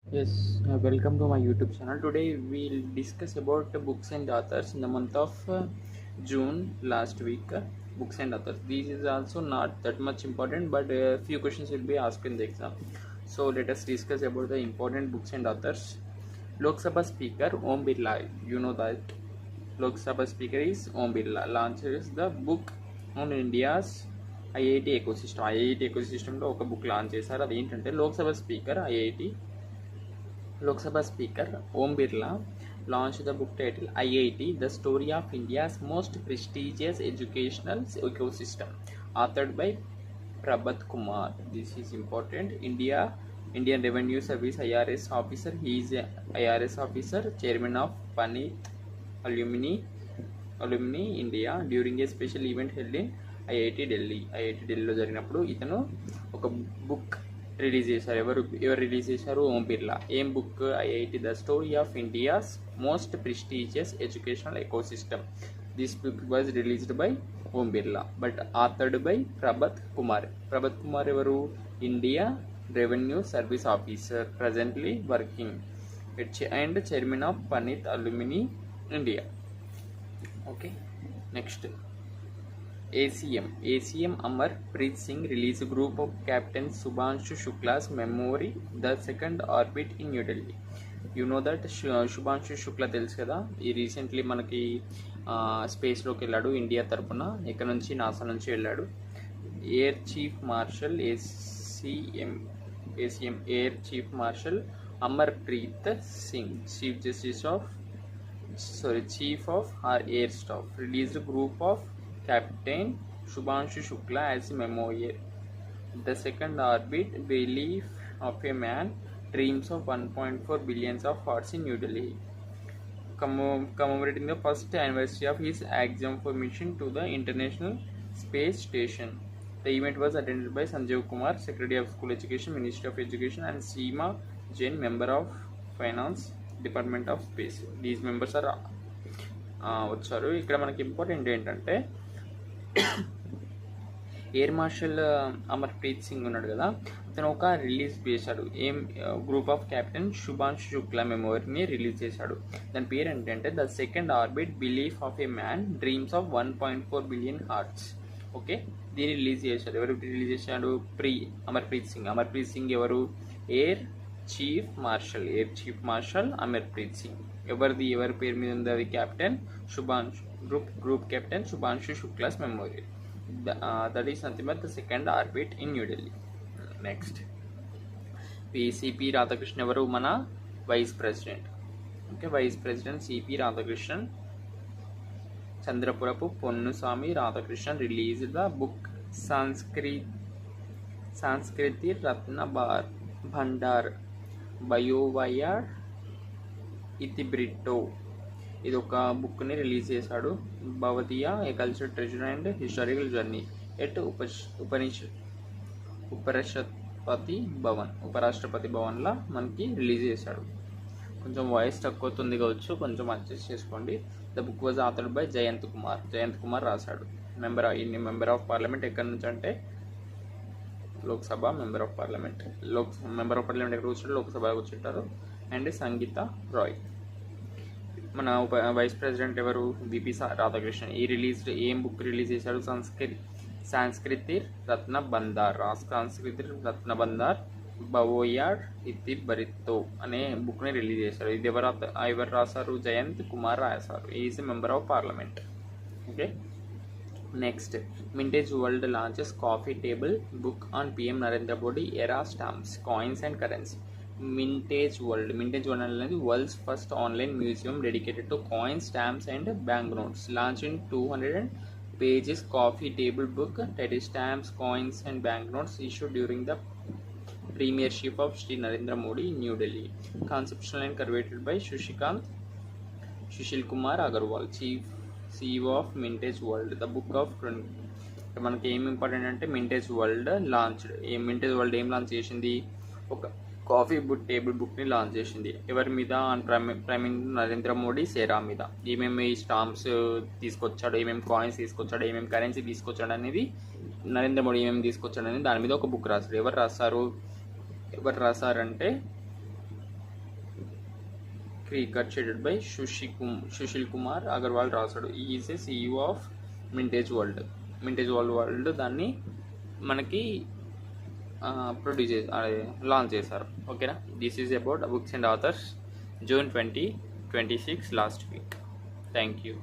Welcome to my YouTube channel. Today we'll discuss about books and authors in the month of June last week. Books and authors. This is also not that much important, but a few questions will be asked in the exam. So let us discuss about the important books and authors. Lok Sabha Speaker Om Birla. You know that Lok Sabha Speaker is Om Birla. Launches the book on India's IIT ecosystem. IIT ఎకోసిస్టంలో ఒక book launch చేశారు. అది ఏంటంటే Lok Sabha speaker Lok Sabha Speaker Om Birla launched the book titled IIT, The Story of India's Most Prestigious Educational Ecosystem, authored by Prabhat Kumar. This is important. Indian Revenue Service IRS officer. He is a IRS officer, chairman of Panith Alumni India during a special event held in IIT ఢిల్లీలో జరిగినప్పుడు ఇతను ఒక book release చేశారు. ఎవరు release చేశారు? ఓం బిర్లా. ఏం book? IIT the story of India's most prestigious educational ecosystem. This book was released by Om Birla but authored by Prabhat Kumar ఎవరు? India revenue service officer, presently working and chairman of PanIIT alumni India. Okay, next ACM Amarpreet Singh released a group of Captain Subhanshu Shukla's memory, The Second Orbit in New Delhi. You know that Subhanshu Shukla తెలుసు కదా, ఈ recently మనకి స్పేస్లోకి వెళ్ళాడు India తరపున. ఇక్కడ నుంచి NASA నుంచి వెళ్ళాడు. Air chief martial ACM air chief marshal Amarpreet Singh, chief of our air staff, released a group of Captain Subhanshu Shukla as a memoir. The Second Orbit, Belief of a Man, Dreams of 1.4 billion of hearts in New Delhi, commemorating the first anniversary of his Axiom-4 mission to the International Space Station. The event was attended by Sanjeev Kumar, Secretary of School Education, Ministry of Education, and Seema Jain, Member of Finance, Department of Space. These members are వచ్చారు. ఇక్కడ మనకి important ఏంటంటే air marshal Amarpreet Singh ఉన్నాడు కదా, అతను ఒక release చేశాడు. Group of captain Shubhanshu Shukla మెమోరీని రిలీజ్ చేశాడు. దాని పేరు ఏంటంటే the second orbit, belief of a man, dreams of 1.4 billion hearts. Okay, దీన్ని రిలీజ్ చేశాడు. ఎవరు రిలీజ్ చేశాడు? అమర్ప్రీత్ సింగ్ ఎవరు? Air chief marshal Amarpreet Singh. ఎవరి పేరు మీద ఉంది? అది captain Shubhanshu group captain Subhanshu Shukla's memorial. That is nothing but the second orbit in New Delhi. Next, CP Radhakrishnan ఎవరు? మన vice president. Okay, vice president CP Radhakrishnan. Chandrapurapu Ponnuswamy Radhakrishnan release the book Sanskriti Ratna Bhandar బయోవయర్ ఇతిబ్రిటో. ఇది ఒక బుక్ని రిలీజ్ చేశాడు. భవతీయ a culture treasure and historical journey at ఉపరాష్ట్రపతి భవన్లో మనకి రిలీజ్ చేశాడు. కొంచెం వాయిస్ తక్కువ అవుతుంది కావచ్చు, కొంచెం అడ్జస్ట్ చేసుకోండి. The book was authored by Jayant Kumar రాశాడు. Member of parliament. ఎక్కడి నుంచి అంటే లోక్సభ మెంబర్ ఆఫ్ పార్లమెంట్. ఎక్కడ కూర్చుంటారు? లోక్సభ కూర్చుంటారు. అండ్ సంగీత రాయ్. మన వైస్ ప్రెసిడెంట్ ఎవరు? విపి రాధాకృష్ణన్. ఏం బుక్ రిలీజ్ చేశాడు? సంస్కృతి రత్న బందార్ బవోయార్ ఇతిబ్రిటో అనే బుక్ని రిలీజ్ చేశారు. ఇది ఎవరు రాశారు? జయంత్ కుమార్ రాశారు. Is member of parliament. Okay, next, mintage world launches coffee table book on PM Narendra Modi era stamps, coins and currency. Mintage world అనేది world's first online museum dedicated to coins, stamps and bank notes. Launch in 200 pages coffee table book titled Stamps, Coins and Banknotes, issued during the premiership of Sri Narendra Modi in New Delhi. Conceptual and curated by Sushil Kumar Agarwal, CEO of Mintage World. The book of మనకి ఏం important అంటే మింటేజ్ world launched. మింటేజ్ world ఏం launch చేసింది? ఒక coffee table బుక్ని launch చేసింది. ఎవరి మీద? ప్రైమ్ మినిస్టర్ నరేంద్ర మోడీ సెరా మీద. ఏమేమి స్టాంప్స్ తీసుకొచ్చాడు, ఏమేమి కాయిన్స్ తీసుకొచ్చాడు, ఏమేమి కరెన్సీ తీసుకొచ్చాడు అనేది, నరేంద్ర మోడీ ఏమేమి తీసుకొచ్చాడు అనేది దాని మీద ఒక బుక్ రాశారు. ఎవరు రాశారంటే క్రీకట్ షెడెడ్ బై సుశీల్ కుమార్ అగర్వాల్ రాశాడు. Is a CEO of mintage world దాన్ని మనకి ప్రొడ్యూస్ లాంచ్ చేశారు. ఓకేనా. This is about books and authors June 2026 last week. Thank you.